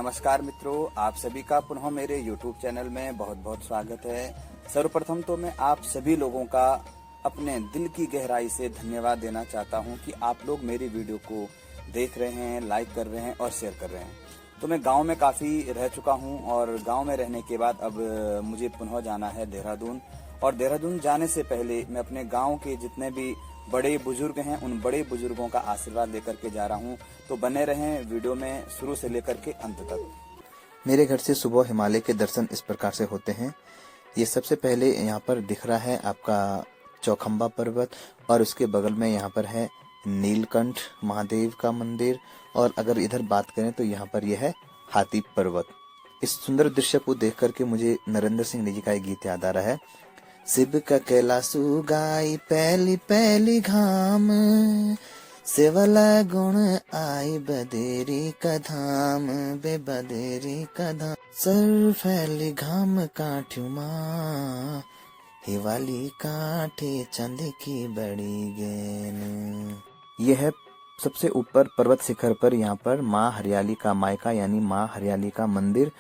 नमस्कार मित्रों, आप सभी का पुनः मेरे YouTube चैनल में बहुत बहुत स्वागत है। सर्वप्रथम तो मैं आप सभी लोगों का अपने दिल की गहराई से धन्यवाद देना चाहता हूं कि आप लोग मेरी वीडियो को देख रहे हैं, लाइक कर रहे हैं और शेयर कर रहे हैं। तो मैं गांव में काफ़ी रह चुका हूं और गांव में रहने के बाद अब मुझे पुनः जाना है देहरादून। और देहरादून जाने से पहले मैं अपने गाँव के जितने भी बड़े बुजुर्ग हैं उन बड़े बुजुर्गों का आशीर्वाद लेकर के जा रहा हूं। तो बने रहें वीडियो में शुरू से लेकर के अंत तक। मेरे घर से सुबह हिमालय के दर्शन इस प्रकार से होते हैं। ये सबसे पहले यहाँ पर दिख रहा है आपका चौखंबा पर्वत और उसके बगल में यहाँ पर है नीलकंठ महादेव का मंदिर। और अगर इधर बात करें तो यहाँ पर यह है हाथी पर्वत। इस सुंदर दृश्य को देख करके मुझे नरेंद्र सिंह जी का एक गीत याद आ रहा है। शिव का कैलाशु गाई पहली पहली घाम, सेवला गुण आई बदेरी का धाम, बे बदेरी का धाम, सर फैली घाम काठ्यू माँ, हिवाली काठे चंद की बड़ी गेन। यह है सबसे ऊपर पर्वत शिखर पर यहाँ पर माँ हरियाली का मायका यानी माँ हरियाली का मंदिर।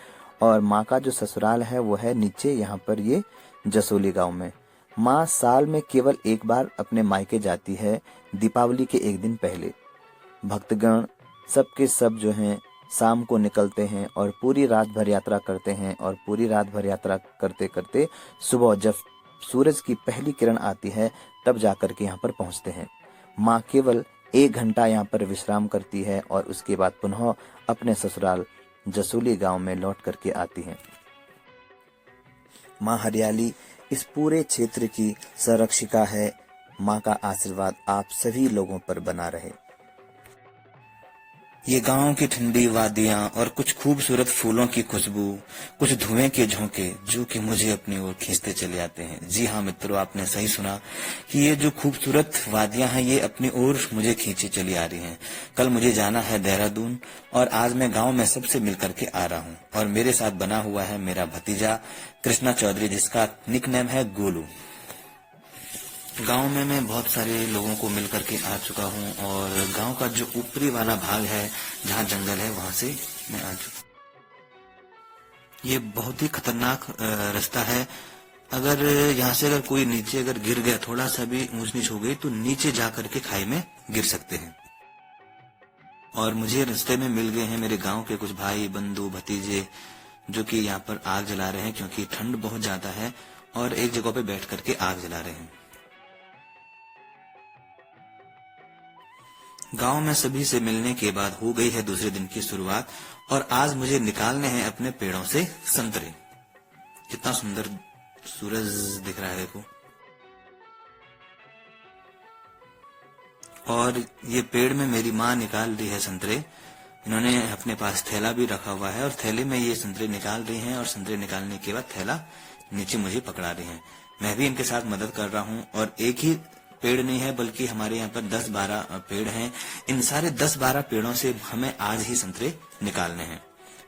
और माँ का जो ससुराल है वो है नीचे यहाँ पर ये जसोली गांव में। माँ साल में केवल एक बार अपने मायके जाती है, दीपावली के एक दिन पहले। भक्तगण सब के सब जो हैं शाम को निकलते हैं और पूरी रात भर यात्रा करते हैं। और पूरी रात भर यात्रा करते करते सुबह जब सूरज की पहली किरण आती है तब जाकर के यहाँ पर पहुँचते हैं। माँ केवल 1 घंटा यहाँ पर विश्राम करती है और उसके बाद पुनः अपने ससुराल जसोली गांव में लौट करके आती हैं। माँ हरियाली इस पूरे क्षेत्र की संरक्षिका है। माँ का आशीर्वाद आप सभी लोगों पर बना रहे। ये गांव की ठंडी वादियां और कुछ खूबसूरत फूलों की खुशबू, कुछ धुएं के झोंके जो कि मुझे अपनी ओर खींचते चले आते हैं। जी हाँ मित्रों, आपने सही सुना कि ये जो खूबसूरत वादियां हैं ये अपनी ओर मुझे खींची चली आ रही हैं। कल मुझे जाना है देहरादून और आज मैं गांव में सबसे मिल करके आ रहा हूँ। और मेरे साथ बना हुआ है मेरा भतीजा कृष्णा चौधरी, जिसका निकनेम है गोलू। गांव में मैं बहुत सारे लोगों को मिल करके आ चुका हूं और गांव का जो ऊपरी वाला भाग है जहां जंगल है वहां से मैं आ चुका। ये बहुत ही खतरनाक रास्ता है। अगर यहाँ से अगर कोई नीचे अगर गिर गया, थोड़ा सा भी ऊंच नीच हो गई तो नीचे जा करके खाई में गिर सकते हैं। और मुझे रास्ते में मिल गए हैं मेरे गाँव के कुछ भाई बंधु भतीजे जो कि यहाँ पर आग जला रहे हैं, क्योंकि ठंड बहुत ज्यादा है और एक जगह पे बैठ करके आग जला रहे हैं। गांव में सभी से मिलने के बाद हो गई है दूसरे दिन की शुरुआत और आज मुझे निकालने हैं अपने पेड़ों से संतरे। कितना सुंदर सूरज दिख रहा है देखो। और ये पेड़ में मेरी माँ निकाल रही है संतरे। इन्होंने अपने पास थैला भी रखा हुआ है और थैले में ये संतरे निकाल रही हैं और संतरे निकालने के बाद थैला नीचे मुझे पकड़ा रही हैं। मैं भी इनके साथ मदद कर रहा हूँ। और एक ही पेड़ नहीं है बल्कि हमारे यहाँ पर 10-12 पेड़ हैं। इन सारे 10-12 पेड़ों से हमें आज ही संतरे निकालने हैं।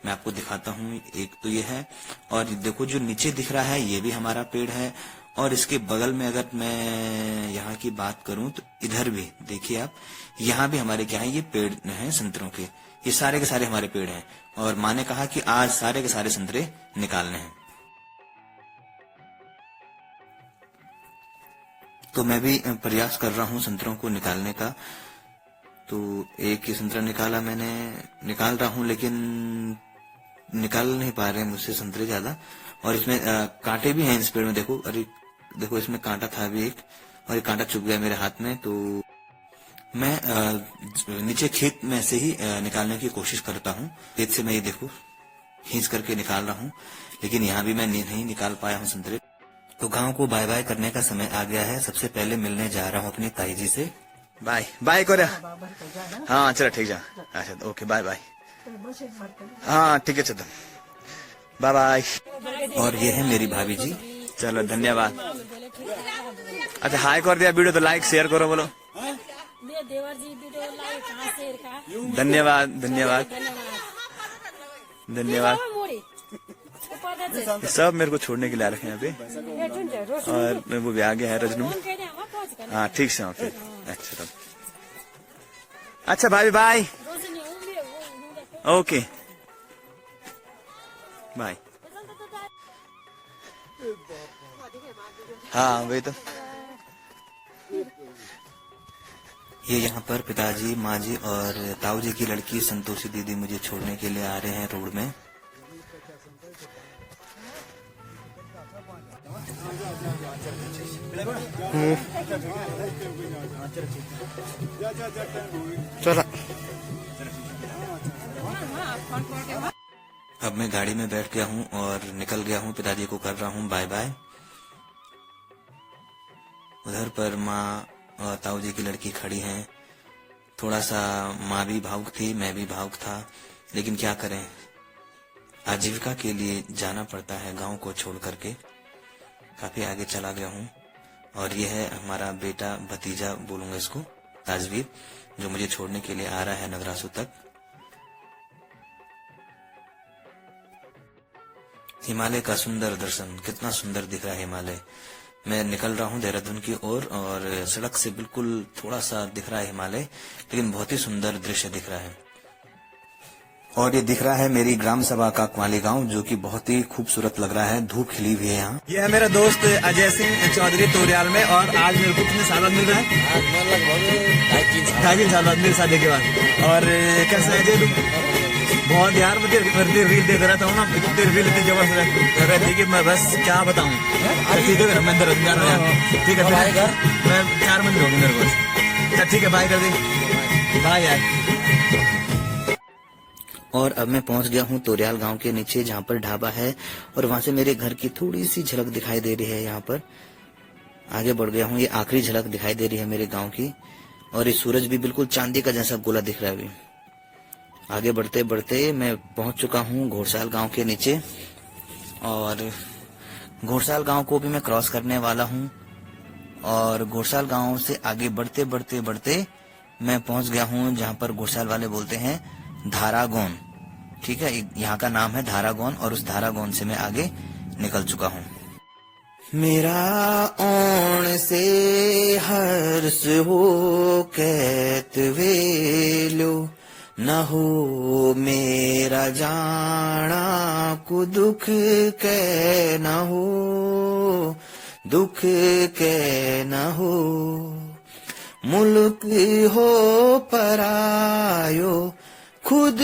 मैं आपको दिखाता हूँ। एक तो ये है और देखो जो नीचे दिख रहा है ये भी हमारा पेड़ है। और इसके बगल में अगर मैं यहाँ की बात करूं तो इधर भी देखिए आप, यहाँ भी हमारे क्या है ये पेड़ हैं संतरों के। ये सारे के सारे हमारे पेड़ हैं और माँ ने कहा कि आज सारे के सारे संतरे निकालने हैं। तो मैं भी प्रयास कर रहा हूँ संतरों को निकालने का। तो एक ही संतरा निकाला मैंने, निकाल रहा हूँ लेकिन निकाल नहीं पा रहे हैं मुझसे संतरे ज्यादा। और इसमें कांटे भी हैं इस पेड़ में। देखो, अरे देखो इसमें कांटा था भी एक और एक कांटा चुभ गया मेरे हाथ में। तो मैं नीचे खेत में से ही निकालने की कोशिश करता हूँ। खेत से मैं ये देखो खींच करके निकाल रहा हूँ, लेकिन यहाँ भी मैं नहीं निकाल पाया हूँ संतरे। तो गांव को बाय बाय करने का समय आ गया है। सबसे पहले मिलने जा रहा हूँ अपनी ताई जी से। बाय बाय करो। हाँ चलो ठीक है। अच्छा ओके बाय बाय। हाँ ठीक है चलो बाय बाय। और ये है मेरी भाभी जी। चलो धन्यवाद। अच्छा हाय कर दिया, वीडियो तो लाइक शेयर करो बोलो। धन्यवाद धन्यवाद धन्यवाद। सब मेरे को छोड़ने के लिए आ रखे हैं यहाँ पे। और वो भी आ गया है रजनू। हाँ ठीक से फिर। अच्छा तब अच्छा भाई बाय। Okay bye. हाँ वही तो। ये यहाँ पर पिताजी, माँ जी और ताऊ जी की लड़की संतोषी दीदी मुझे छोड़ने के लिए आ रहे हैं रोड में। चला। अब मैं गाड़ी में बैठ गया हूँ और निकल गया हूँ। पिताजी को कर रहा हूँ बाय बाय। उधर पर माँ और ताऊ जी की लड़की खड़ी हैं। थोड़ा सा माँ भी भावुक थी, मैं भी भावुक था, लेकिन क्या करें, आजीविका के लिए जाना पड़ता है गांव को छोड़ करके। काफी आगे चला गया हूँ और यह है हमारा बेटा, भतीजा बोलूंगा इसको, ताजवीर, जो मुझे छोड़ने के लिए आ रहा है नगरासू तक। हिमालय का सुंदर दर्शन, कितना सुंदर दिख रहा है हिमालय। मैं निकल रहा हूँ देहरादून की ओर और सड़क से बिल्कुल थोड़ा सा दिख रहा है हिमालय, लेकिन बहुत ही सुंदर दृश्य दिख रहा है। और ये दिख रहा है मेरी ग्राम सभा का कुमाली गांव, जो कि बहुत ही खूबसूरत लग रहा है। धूप खिली हुई है यहाँ। ये है मेरा दोस्त अजय सिंह चौधरी तोरियाल में, और आज मेरे को कितने साल बाद मिल रहा है? लगभग 2.5 साल बाद मेरी शादी के बाद। और कैसा है अजय तुम? बहुत यार, मुझे रील देख रहा था ना, इतनी रील इतनी जबरदस्त रहती कि मैं बस क्या बताऊं। ठीक है, मैं देहरादून जा रहा हूँ। ठीक है, मैं 4 महीने होगी मेरे पास। ठीक है, बाय कर दी, बाय यार। और अब मैं पहुंच गया हूं तोरियाल गांव के नीचे, जहां पर ढाबा है, और वहां से मेरे घर की थोड़ी सी झलक दिखाई दे रही है। यहाँ पर आगे बढ़ गया हूं, ये आखिरी झलक दिखाई दे रही है मेरे गांव की। और ये सूरज भी बिल्कुल चांदी का जैसा गोला दिख रहा है अभी। आगे बढ़ते बढ़ते मैं पहुंच चुका हूं घोड़साल गांव के नीचे, और घोड़साल गांव को भी मैं क्रॉस करने वाला हूं। और घोड़साल गांव से आगे बढ़ते बढ़ते बढ़ते मैं पहुंच गया हूं जहां पर घोड़साल वाले बोलते हैं धारागोन। ठीक है, यहाँ का नाम है धारागोन, और उस धारागोन से मैं आगे निकल चुका हूँ। मेरा ओण से हर्ष हो कैत वेलो, न हो मेरा जाना को दुख के न हो, दुख के न हो। मुल्क हो परायो, खुद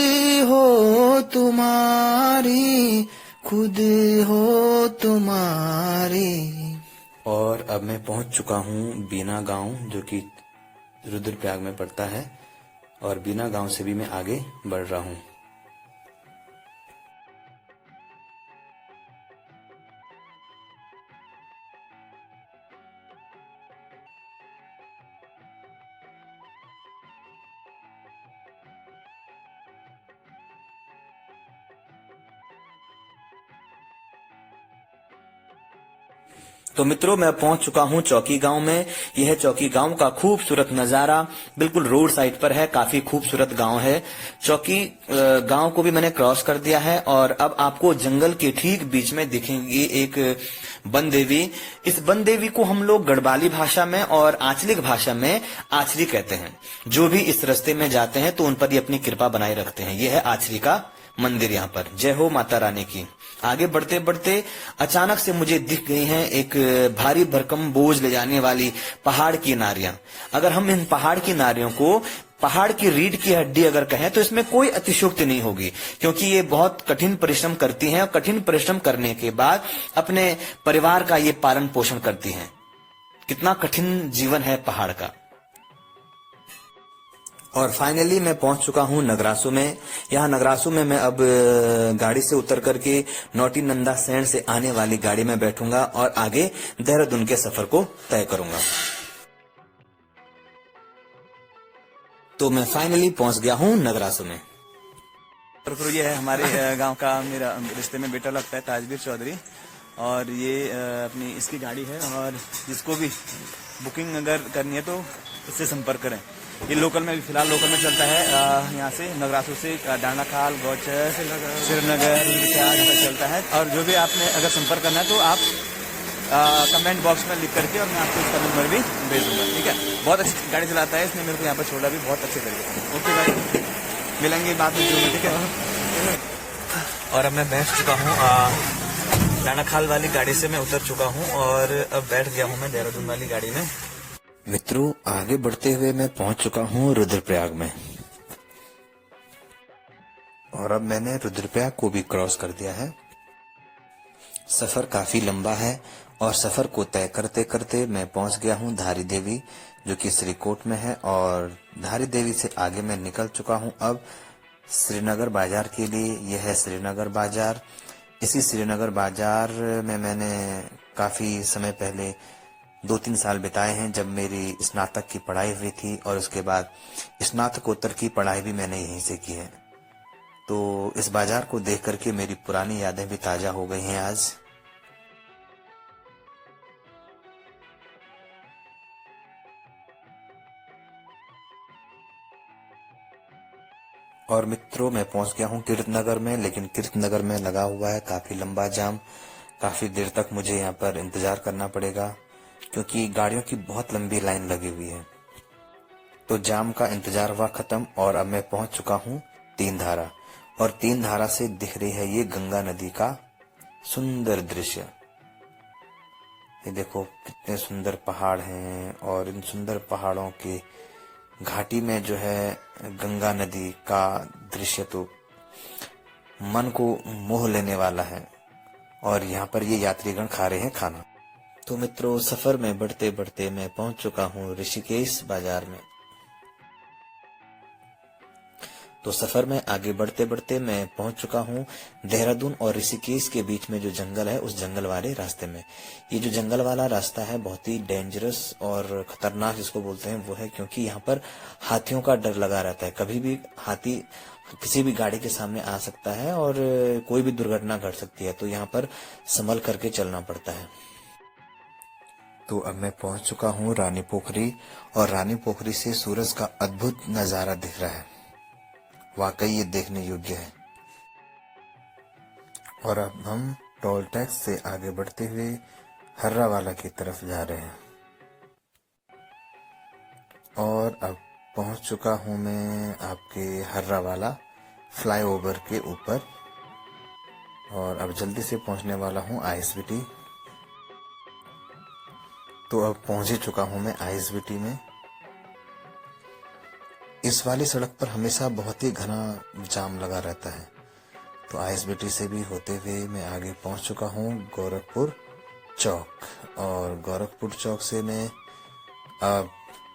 हो तुम्हारी, खुद हो तुम्हारी। और अब मैं पहुंच चुका हूं बीना गांव, जो कि रुद्रप्रयाग में पड़ता है, और बीना गांव से भी मैं आगे बढ़ रहा हूं। तो मित्रों, मैं पहुंच चुका हूं चौकी गांव में। यह है चौकी गांव का खूबसूरत नजारा, बिल्कुल रोड साइड पर है, काफी खूबसूरत गांव है। चौकी गांव को भी मैंने क्रॉस कर दिया है, और अब आपको जंगल के ठीक बीच में दिखेंगी एक वन देवी। इस वन देवी को हम लोग गढ़वाली भाषा में और आंचलिक भाषा में आचरी कहते हैं। जो भी इस रास्ते में जाते हैं तो उन पर ये अपनी कृपा बनाए रखते हैं। यह है आचरी का मंदिर यहाँ पर। जय हो माता रानी की। आगे बढ़ते बढ़ते अचानक से मुझे दिख गई हैं एक भारी भरकम बोझ ले जाने वाली पहाड़ की नारियां। अगर हम इन पहाड़ की नारियों को पहाड़ की रीढ़ की हड्डी अगर कहें तो इसमें कोई अतिशयोक्ति नहीं होगी, क्योंकि ये बहुत कठिन परिश्रम करती हैं, और कठिन परिश्रम करने के बाद अपने परिवार का ये पालन पोषण करती हैं। कितना कठिन जीवन है पहाड़ का। और फाइनली मैं पहुंच चुका हूं नगरासू में। यहाँ नगरासू में मैं अब गाड़ी से उतर करके नौटी नंदा सैंड से आने वाली गाड़ी में बैठूंगा और आगे देहरादून के सफर को तय करूंगा। तो मैं फाइनली पहुंच गया हूं नगरासू में। और फिर ये है हमारे गांव का, मेरा रिश्ते में बेटा लगता है, ताजवीर चौधरी। और ये अपनी इसकी गाड़ी है, और जिसको भी बुकिंग अगर करनी है तो इससे संपर्क करें। ये लोकल में, फिलहाल लोकल में चलता है, यहाँ से नगरासू से डांडाखाल, गौचर, श्रीनगर चलता है। और जो भी आपने अगर संपर्क करना है तो आप कमेंट बॉक्स में लिख करके, और मैं आपको इसका नंबर भी भेज दूंगा। ठीक है, बहुत अच्छी गाड़ी चलाता है, इसने मेरे को यहाँ पर छोड़ा भी बहुत अच्छे तरीके से। ओके भाई, मिलेंगे बाद में। ठीक है। और अब मैं बैठ चुका हूँ नानाखाल वाली गाड़ी से मैं उतर चुका हूँ और अब बैठ गया हूँ मैं देहरादून वाली गाड़ी में। मित्रों, आगे बढ़ते हुए मैं पहुंच चुका हूं रुद्रप्रयाग में और अब मैंने रुद्रप्रयाग को भी क्रॉस कर दिया है। सफर काफी लंबा है और सफर को तय करते करते मैं पहुंच गया हूं धारी देवी, जो कि श्रीकोट में है। और धारी देवी से आगे मैं निकल चुका हूं अब श्रीनगर बाजार के लिए। यह है श्रीनगर बाजार। इसी श्रीनगर बाजार में मैंने काफी समय पहले 2-3 साल बिताए हैं, जब मेरी स्नातक की पढ़ाई हुई थी और उसके बाद स्नातकोत्तर की पढ़ाई भी मैंने यहीं से की है। तो इस बाजार को देख करके मेरी पुरानी यादें भी ताजा हो गई हैं आज। और मित्रों, मैं पहुंच गया हूं कीर्तनगर में, लेकिन कीर्तनगर में लगा हुआ है काफी लंबा जाम। काफी देर तक मुझे यहाँ पर इंतजार करना पड़ेगा क्योंकि गाड़ियों की बहुत लंबी लाइन लगी हुई है। तो जाम का इंतजार हुआ खत्म और अब मैं पहुंच चुका हूं तीन धारा। और तीन धारा से दिख रही है ये गंगा नदी का सुंदर दृश्य। ये देखो कितने सुंदर पहाड़ हैं और इन सुंदर पहाड़ों के घाटी में जो है गंगा नदी का दृश्य तो मन को मोह लेने वाला है। और यहाँ पर ये यात्रीगण खा रहे हैं खाना। तो मित्रों, सफर में बढ़ते बढ़ते मैं पहुंच चुका हूँ ऋषिकेश बाजार में। तो सफर में आगे बढ़ते बढ़ते मैं पहुंच चुका हूँ देहरादून और ऋषिकेश के बीच में जो जंगल है, उस जंगल वाले रास्ते में। ये जो जंगल वाला रास्ता है बहुत ही डेंजरस और खतरनाक जिसको बोलते हैं वो है, क्योंकि यहाँ पर हाथियों का डर लगा रहता है। कभी भी हाथी किसी भी गाड़ी के सामने आ सकता है और कोई भी दुर्घटना घट सकती है। तो यहाँ पर संभल करके चलना पड़ता है। तो अब मैं पहुंच चुका हूँ रानी पोखरी और रानी पोखरी से सूरज का अद्भुत नजारा दिख रहा है। वाकई ये देखने योग्य है। और अब हम टोल टैक्स से आगे बढ़ते हुए हर्रावाला की तरफ जा रहे हैं। और अब पहुंच चुका हूं मैं आपके हर्रावाला फ्लाईओवर के ऊपर और अब जल्दी से पहुंचने वाला हूं आईएसबीटी। तो अब पहुंच ही चुका हूं मैं आईएसबीटी में। इस वाली सड़क पर हमेशा बहुत ही घना जाम लगा रहता है। तो आईएसबीटी से भी होते हुए मैं आगे पहुंच चुका हूं गोरखपुर चौक। और गोरखपुर चौक से मैं अब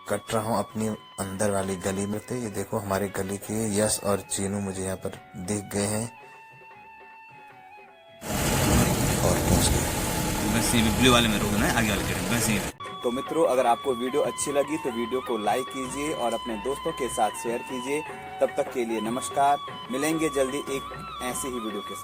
कट रहा हूं अपनी अंदर वाली गली में। तो ये देखो हमारे गली के यश और चीनू मुझे यहाँ पर दिख गए हैं और पहुंच गए। बस ये ब्लू वाले में रोकना है, आगे वाले करेंगे बस ये। तो मित्रों, अगर आपको वीडियो अच्छी लगी तो वीडियो को लाइक कीजिए और अपने दोस्तों के साथ शेयर कीजिए। तब तक के लिए नमस्कार। मिलेंगे जल्दी एक ऐसी ही वीडियो के साथ।